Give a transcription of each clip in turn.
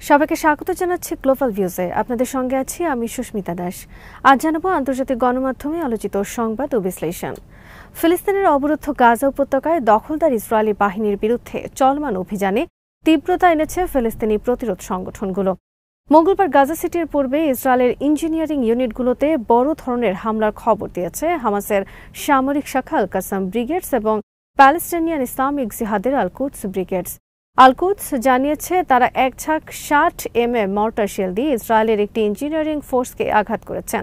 সবাইকে স্বাগত জানাচ্ছি গ্লোবাল ভিউজে। আপনাদের সঙ্গে আছি আমি সুস্মিতা দাস। আজ জানাবো আন্তর্জাতিক গণমাধ্যমে আলোচিত সংবাদ ও বিশ্লেষণ। ফিলিস্তিনের অবরুদ্ধ গাজা উপত্যকায় দখলদার ইসরায়েলি বাহিনীর বিরুদ্ধে চলমান অভিযানে তীব্রতা এনেছে ফিলিস্তিনি প্রতিরোধ সংগঠনগুলো। মঙ্গলবার গাজা সিটির পূর্বে ইসরায়েলের ইঞ্জিনিয়ারিং ইউনিটগুলোতে বড় ধরনের হামলার খবর দিয়েছে হামাসের সামরিক শাখা আল কাসাম ব্রিগেডস এবং প্যালেস্টাইনিয়ান ইসলামিক জিহাদের আল কুদস ব্রিগেডস। আল কুদস জানিয়েছে তারা এক ঝাঁক 60 mm মর্টার শেল দিয়ে ইসরায়েলের একটি ইঞ্জিনিয়ারিং ফোর্সকে আঘাত করেছেন।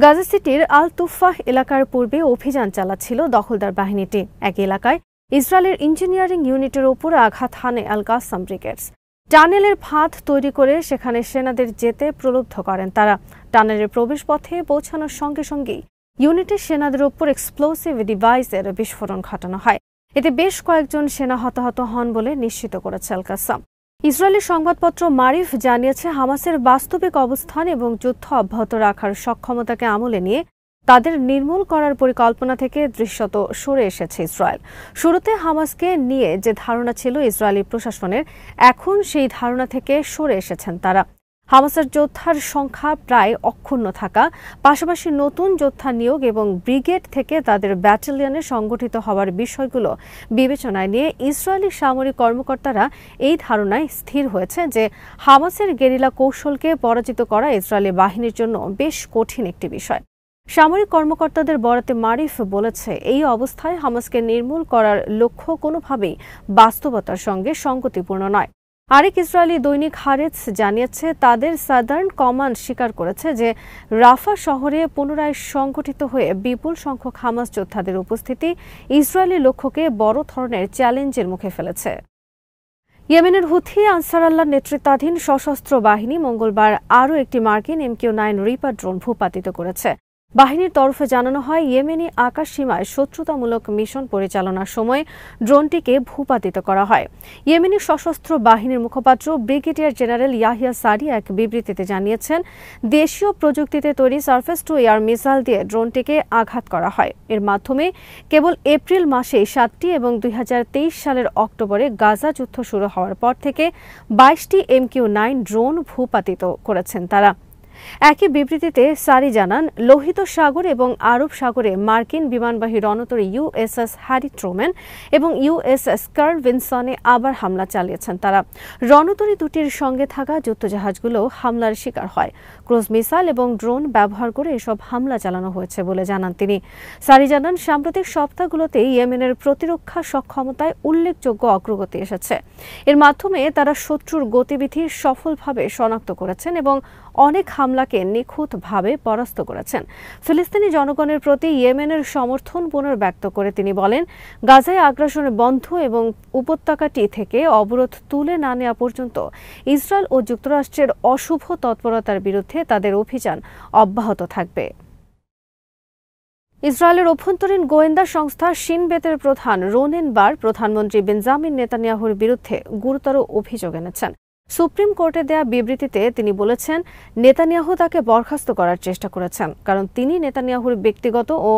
গাজা সিটির আল তুফাহ এলাকার পূর্বে অভিযান চালাচ্ছিল দখলদার বাহিনীটি। এক এলাকায় ইসরায়েলের ইঞ্জিনিয়ারিং ইউনিটের উপর আঘাত হানে আল কাসাম ব্রিগেডস। টানেলের ফাঁদ তৈরি করে সেখানে সেনাদের যেতে প্রলুব্ধ করেন তারা। টানেলের প্রবেশপথে পৌঁছানোর সঙ্গে সঙ্গেই ইউনিটের সেনাদের উপর এক্সপ্লোসিভ ডিভাইসের বিস্ফোরণ ঘটানো হয়। এতে বেশ কয়েকজন সেনা হতাহত হন বলে নিশ্চিত করেছে আল কাসাম। ইসরায়েলি সংবাদপত্র মারিফ জানিয়েছে হামাসের বাস্তবিক অবস্থান এবং যুদ্ধ অব্যাহত রাখার সক্ষমতাকে আমলে নিয়ে তাদের নির্মূল করার পরিকল্পনা থেকে দৃশ্যত সরে এসেছে ইসরায়েল। শুরুতে হামাসকে নিয়ে যে ধারণা ছিল ইসরায়েলি প্রশাসনের, এখন সেই ধারণা থেকে সরে এসেছেন তারা। হামাসের যোদ্ধার সংখ্যা প্রায় অক্ষুণ্ণ থাকা, পাশাপাশি নতুন যোদ্ধা নিয়োগ এবং ব্রিগেড থেকে তাদের ব্যাটালিয়নে সংগঠিত হওয়ার বিষয়গুলো বিবেচনায় নিয়ে ইসরায়েলি সামরিক কর্মকর্তারা এই ধারণায় স্থির হয়েছে যে হামাসের গেরিলা কৌশলকে পরাজিত করা ইসরায়েলি বাহিনীর জন্য বেশ কঠিন একটি বিষয়। সামরিক কর্মকর্তাদের বরাতে মারিফ বলেছে, এই অবস্থায় হামাসকে নির্মূল করার লক্ষ্য কোনোভাবেই বাস্তবতার সঙ্গে সঙ্গতিপূর্ণ নয়। আরেক ইসরায়েলি দৈনিক হারেটস জানিয়েছে তাদের সাদার্ন কমান্ড স্বীকার করেছে যে রাফা শহরে পুনরায় সংগঠিত হয়ে বিপুল সংখ্যক হামাস যোদ্ধাদের উপস্থিতি ইসরায়েলি লক্ষ্যকে বড় ধরনের চ্যালেঞ্জের মুখে ফেলেছে। ইয়েমেনের হুথি আনসারাল্লাহ নেতৃত্বাধীন সশস্ত্র বাহিনী মঙ্গলবার আরও একটি মার্কিন MQ-9 রিপার ড্রোন ভূপাতিত করেছে। বাহিনীর তরফে জানানো হয়, ইয়েমেনি আকাশ সীমায় শত্রুতামূলক মিশন পরিচালনার সময় ড্রোনটিকে ভূপাতিত করা হয়। ইয়েমেনি সশস্ত্র বাহিনীর মুখপাত্র ব্রিগেডিয়ার জেনারেল ইয়াহিয়া সারি এক বিবৃতিতে জানিয়েছেন, দেশীয় প্রযুক্তিতে তৈরি সার্ফেস টু এয়ার মিসাইল দিয়ে ড্রোনটিকে আঘাত করা হয়। এর মাধ্যমে কেবল এপ্রিল মাসে 7টি এবং 2023 সালের অক্টোবরে গাজা যুদ্ধ শুরু হওয়ার পর থেকে 22টি MQ-9 ড্রোন ভূপাতিত করেছেন তারা। একই বিবৃতিতে সারি জানান, লোহিত সাগর এবং আরব সাগরে মার্কিন বিমানবাহী রণতরী USS হ্যারি ট্রুম্যান এবং USS কার্ল ভিনসনে আবার হামলা চালিয়েছেন তারা। রণতরী দুটির সঙ্গে থাকা যুদ্ধজাহাজগুলো হামলার শিকার হয়। ক্রুজ মিসাইল এবং ড্রোন ব্যবহার করে এসব হামলা চালানো হয়েছে বলে জানান তিনি। সারি জানান, সাম্প্রতিক সপ্তাহগুলোতে ইয়েমেনের প্রতিরক্ষা সক্ষমতায় উল্লেখযোগ্য অগ্রগতি এসেছে। এর মাধ্যমে তারা শত্রুর গতিবিধি সফলভাবে শনাক্ত করেছেন এবং অনেক হামলাকে নিখুঁতভাবে পরাস্ত করেছেন। ফিলিস্তিনি জনগণের প্রতি ইয়েমেনের সমর্থন পুনর্ব্যক্ত করে তিনি বলেন, গাজায় আগ্রাসন বন্ধ এবং উপত্যকাটি থেকে অবরোধ তুলে না নেওয়া পর্যন্ত ইসরায়েল ও যুক্তরাষ্ট্রের অশুভ তৎপরতার বিরুদ্ধে তাদের অভিযান অব্যাহত থাকবে। ইসরায়েলের অভ্যন্তরীণ গোয়েন্দা সংস্থা শিন বেতের প্রধান রোনেন বার প্রধানমন্ত্রী বেঞ্জামিন নেতানিয়াহুর বিরুদ্ধে গুরুতর অভিযোগ এনেছেন। সুপ্রিম কোর্টে দেয়া বিবৃতিতে তিনি বলেছেন, নেতানিয়াহু তাকে বরখাস্ত করার চেষ্টা করেছেন কারণ তিনি নেতানিয়াহুর ব্যক্তিগত ও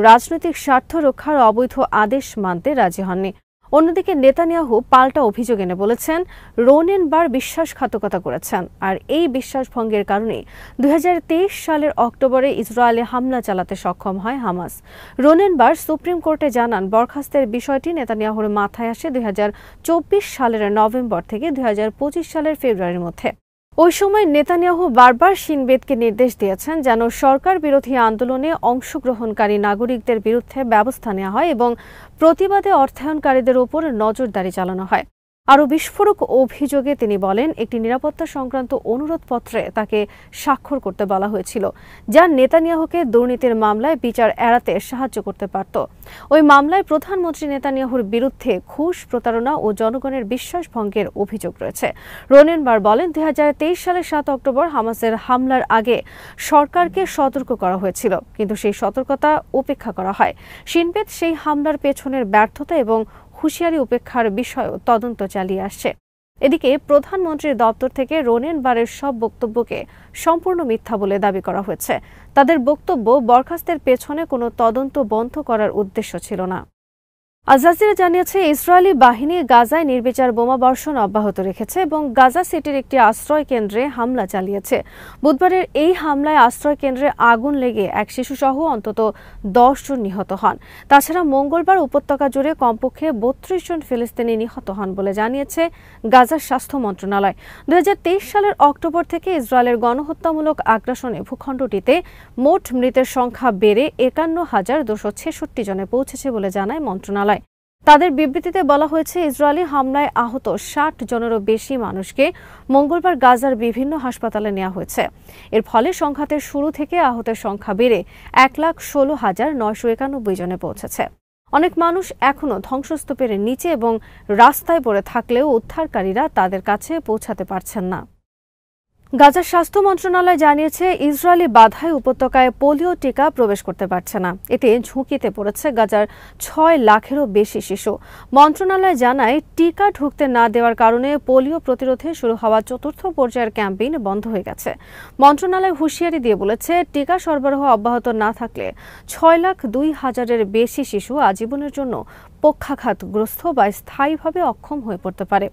রাজনৈতিক স্বার্থ রক্ষার অবৈধ আদেশ মানতে রাজি হননি। অন্যদিকে নেতানিয়াহু পাল্টা অভিযোগ এনে বলেছেন, রোনেন বার বিশ্বাসঘাতকতা করেছেন আর এই বিশ্বাসভঙ্গের কারণে 2023 সালের অক্টোবরে ইসরায়েলে হামলা চালাতে সক্ষম হয় হামাস। রোনেন বার সুপ্রিম কোর্টে জানান, বরখাস্তের বিষয়টি নেতানিয়াহুর মাথায় আসে 2024 সালের নভেম্বর থেকে 2025 সালের ফেব্রুয়ারির মধ্যে। ওই সময় নেতানিয়াহু বারবার শিন বেতকে নির্দেশ দিয়েছেন যেন সরকার বিরোধী আন্দোলনে অংশগ্রহণকারী নাগরিকদের বিরুদ্ধে ব্যবস্থা নেওয়া হয় এবং প্রতিবাদে অর্থায়নকারীদের উপর নজরদারি চালানো হয়। আরও বিস্ফোরক অভিযোগে তিনি বলেন, একটি নিরাপত্তা সংক্রান্ত অনুরোধপত্রে তাকে স্বাক্ষর করতে বলা হয়েছিল যা নেতানিয়াহুকে দুর্নীতির মামলায় বিচার এড়াতে সাহায্য করতে পারত। ওই মামলায় প্রধানমন্ত্রী নেতানিয়াহুর বিরুদ্ধে ঘুষ, প্রতারণা ও জনগণের বিশ্বাসভঙ্গের অভিযোগ রয়েছে। রোনেন বার বলেন, 2023 সালের 7 অক্টোবর হামাসের হামলার আগে সরকারকে সতর্ক করা হয়েছিল, কিন্তু সেই সতর্কতা উপেক্ষা করা হয়। শিন বেত সেই হামলার পেছনের ব্যর্থতা এবং হুঁশিয়ারি উপেক্ষার বিষয়েও তদন্ত চালিয়ে আসছে। এদিকে প্রধানমন্ত্রীর দপ্তর থেকে রোনেন বারের সব বক্তব্যকে সম্পূর্ণ মিথ্যা বলে দাবি করা হয়েছে। তাদের বক্তব্য বরখাস্তের পেছনে কোনো তদন্ত বন্ধ করার উদ্দেশ্য ছিল না। আল জাজিরা জানিয়েছে ইসরায়েলি বাহিনী গাজায় নির্বিচার বোমাবর্ষণ অব্যাহত রেখেছে এবং গাজা সিটির একটি আশ্রয় কেন্দ্রে হামলা চালিয়েছে। বুধবারের এই হামলায় আশ্রয় কেন্দ্রে আগুন লেগে এক শিশুসহ অন্তত 10 জন নিহত হন। তাছাড়া মঙ্গলবার উপত্যকা জুড়ে কমপক্ষে 32 জন ফিলিস্তিনি নিহত হন বলে জানিয়েছে গাজার স্বাস্থ্য মন্ত্রণালয়। 2023 সালের অক্টোবর থেকে ইসরায়েলের গণহত্যামূলক আগ্রাসনে ভূখণ্ডটিতে মোট মৃতের সংখ্যা বেড়ে 51,266 জনে পৌঁছেছে বলে জানায় মন্ত্রণালয়। তাদের বিবৃতিতে বলা হয়েছে, ইসরায়েলি হামলায় আহত 60 জনেরও বেশি মানুষকে মঙ্গলবার গাজার বিভিন্ন হাসপাতালে নেওয়া হয়েছে। এর ফলে সংঘাতের শুরু থেকে আহতের সংখ্যা বেড়ে 1,16,991 জনে পৌঁছেছে। অনেক মানুষ এখনও ধ্বংসস্তূপের নিচে এবং রাস্তায় পড়ে থাকলেও উদ্ধারকারীরা তাদের কাছে পৌঁছাতে পারছেন না। গাজার স্বাস্থ্য মন্ত্রণালয় জানিয়েছে, ইসরায়েলি বাধাই উপত্যকায় পোলিও টিকা প্রবেশ করতে পারছে না। এতে ঝুঁকিতে পড়েছে গাজার 6 লাখেরও বেশি শিশু। মন্ত্রণালয় জানায়, টিকা ঢুকতে না দেওয়ার কারণে পোলিও প্রতিরোধে শুরু হওয়া 4র্থ পর্যায়ের ক্যাম্পেইন বন্ধ হয়ে গেছে। মন্ত্রণালয় হুঁশিয়ারি দিয়ে বলেছে, টিকা সরবরাহ অব্যাহত না থাকলে 6,02,000-এর বেশি শিশু আজীবনের জন্য পক্ষাঘাতগ্রস্ত বা স্থায়ীভাবে অক্ষম হয়ে পড়তে পারে।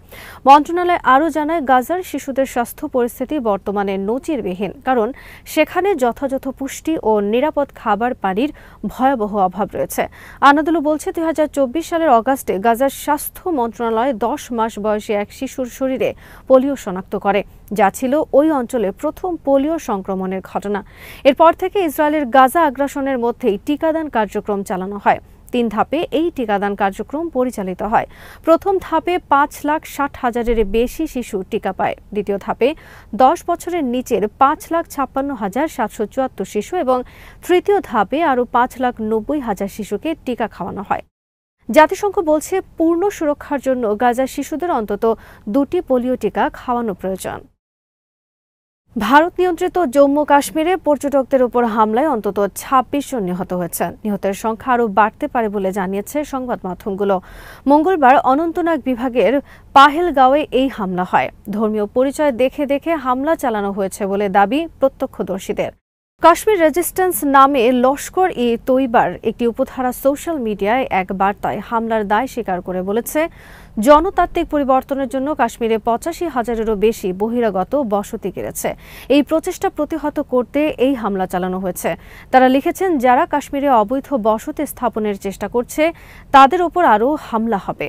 মন্ত্রণালয় আরও জানায়, গাজার শিশুদের স্বাস্থ্য পরিস্থিতি বর্তমানে নজিরবিহীন, কারণ সেখানে যথাযথ পুষ্টি ও নিরাপদ খাবার পানির ভয়াবহ অভাব রয়েছে। আনাদোলু বলছে, 2024 সালের অগাস্টে গাজার স্বাস্থ্য মন্ত্রণালয় 10 মাস বয়সী এক শিশুর শরীরে পোলিও শনাক্ত করে, যা ছিল ওই অঞ্চলে প্রথম পোলিও সংক্রমণের ঘটনা। এরপর থেকে ইসরায়েলের গাজা আগ্রাসনের মধ্যেই টিকাদান কার্যক্রম চালানো হয়। 3 ধাপে এই টিকাদান কার্যক্রম পরিচালিত হয়। প্রথম ধাপে 5,60,000-এর বেশি শিশু টিকা পায়। দ্বিতীয় ধাপে 10 বছরের নিচের 5,56,774 শিশু এবং তৃতীয় ধাপে আরও 5,90,000 শিশুকে টিকা খাওয়ানো হয়। জাতিসংঘ বলছে, পূর্ণ সুরক্ষার জন্য গাজার শিশুদের অন্তত 2টি পোলিও টিকা খাওয়ানো প্রয়োজন। ভারত নিয়ন্ত্রিত জম্মু কাশ্মীরে পর্যটকদের উপর হামলায় অন্তত 26 জন নিহত হয়েছেন। নিহতের সংখ্যা আরও বাড়তে পারে বলে জানিয়েছে সংবাদ মাধ্যমগুলো। মঙ্গলবার অনন্তনাগ বিভাগের পাহেলগাঁওয়ে এই হামলা হয়। ধর্মীয় পরিচয় দেখে দেখে হামলা চালানো হয়েছে বলে দাবি প্রত্যক্ষদর্শীদের। কাশ্মীর রেজিস্ট্যান্স নামে লস্কর-ই-তৈবার একটি উপধারা সোশ্যাল মিডিয়ায় এক বার্তায় হামলার দায় স্বীকার করে বলেছে, জনতাত্ত্বিক পরিবর্তনের জন্য কাশ্মীরে 85,000-এরও বেশি বহিরাগত বসতি গেড়েছে। এই প্রচেষ্টা প্রতিহত করতে এই হামলা চালানো হয়েছে। তারা লিখেছেন, যারা কাশ্মীরে অবৈধ বসতি স্থাপনের চেষ্টা করছে তাদের ওপর আরও হামলা হবে।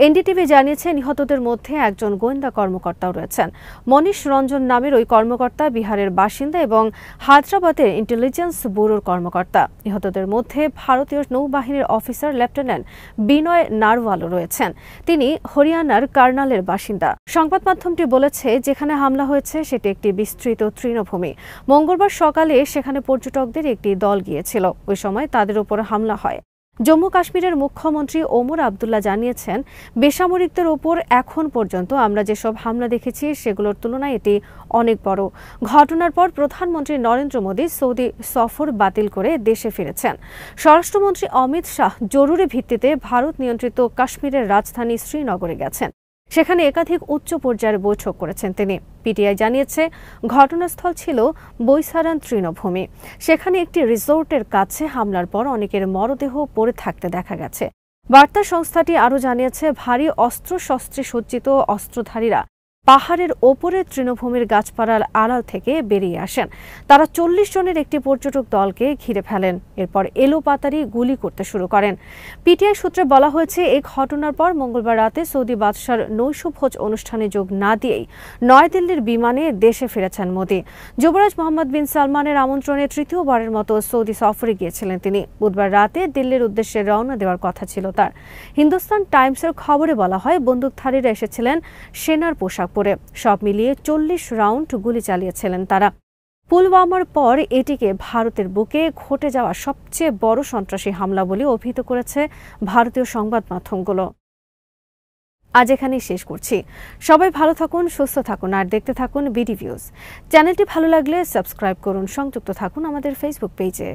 এনডিটিভি জানিয়েছে, নিহতদের মধ্যে একজন গোয়েন্দা কর্মকর্তাও রয়েছেন। মনীষ রঞ্জন নামের ওই কর্মকর্তা বিহারের বাসিন্দা এবং হায়দ্রাবাদের ইন্টেলিজেন্স ব্যুরোর কর্মকর্তা। নিহতদের মধ্যে ভারতীয় নৌবাহিনীর অফিসার লেফটেন্যান্ট বিনয় নারওয়ালও রয়েছেন। তিনি হরিয়ানার কার্নালের বাসিন্দা। সংবাদ মাধ্যমটি বলেছে, যেখানে হামলা হয়েছে সেটি একটি বিস্তৃত তৃণভূমি। মঙ্গলবার সকালে সেখানে পর্যটকদের একটি দল গিয়েছিল। ওই সময় তাদের উপর হামলা হয়। জম্মু কাশ্মীরের মুখ্যমন্ত্রী ওমর আবদুল্লাহ জানিয়েছেন, বেসামরিকদের ওপর এখন পর্যন্ত আমরা যেসব হামলা দেখেছি সেগুলোর তুলনায় এটি অনেক বড়। ঘটনার পর প্রধানমন্ত্রী নরেন্দ্র মোদী সৌদি সফর বাতিল করে দেশে ফিরেছেন। স্বরাষ্ট্রমন্ত্রী অমিত শাহ জরুরি ভিত্তিতে ভারত নিয়ন্ত্রিত কাশ্মীরের রাজধানী শ্রীনগরে গেছেন। সেখানে একাধিক উচ্চ পর্যায়ের বৈঠক করেছেন তিনি। পিটিআই জানিয়েছে, ঘটনাস্থল ছিল বৈসারান তৃণভূমি। সেখানে একটি রিসোর্টের কাছে হামলার পর অনেকের মরদেহ পড়ে থাকতে দেখা গেছে। বার্তা সংস্থাটি আরও জানিয়েছে, ভারী অস্ত্রশস্ত্রে সজ্জিত অস্ত্রধারীরা পাহাড়ের ওপরের তৃণভূমির গাছপালার আড়াল থেকে বেরিয়ে আসেন। তারা 40 জনের একটি পর্যটক দলকে ঘিরে ফেলেন। এরপর এলোপাতাড়ি গুলি করতে শুরু করেন। পিটিআই সূত্রে বলা হয়েছে, এই ঘটনার পর মঙ্গলবার রাতে সৌদি বাদশার নৈশভোজ অনুষ্ঠানে যোগ না দিয়েই নয়াদিল্লির বিমানে দেশে ফিরেছেন মোদি। যুবরাজ মোহাম্মদ বিন সালমানের আমন্ত্রণে তৃতীয়বারের মতো সৌদি সফরে গিয়েছিলেন তিনি। বুধবার রাতে দিল্লির উদ্দেশ্যে রওনা দেওয়ার কথা ছিল তার। হিন্দুস্তান টাইমসের খবরে বলা হয়, বন্দুকধারীরা এসেছিলেন সেনার পোশাক পরে। সব মিলিয়ে 40 রাউন্ড গুলি চালিয়েছিলেন তারা। পুলওয়ামার পর এটিকে ভারতের বুকে ঘটে যাওয়া সবচেয়ে বড় সন্ত্রাসী হামলা বলে অভিহিত করেছে ভারতীয় সংবাদ মাধ্যমগুলো। আজ এখানেই শেষ করছি। সবাই ভালো থাকুন, সুস্থ থাকুন আর দেখতে থাকুন বিডি ভিউজ। চ্যানেলটি ভালো লাগলে সাবস্ক্রাইব করুন। সংযুক্ত থাকুন আমাদের ফেসবুক পেজে।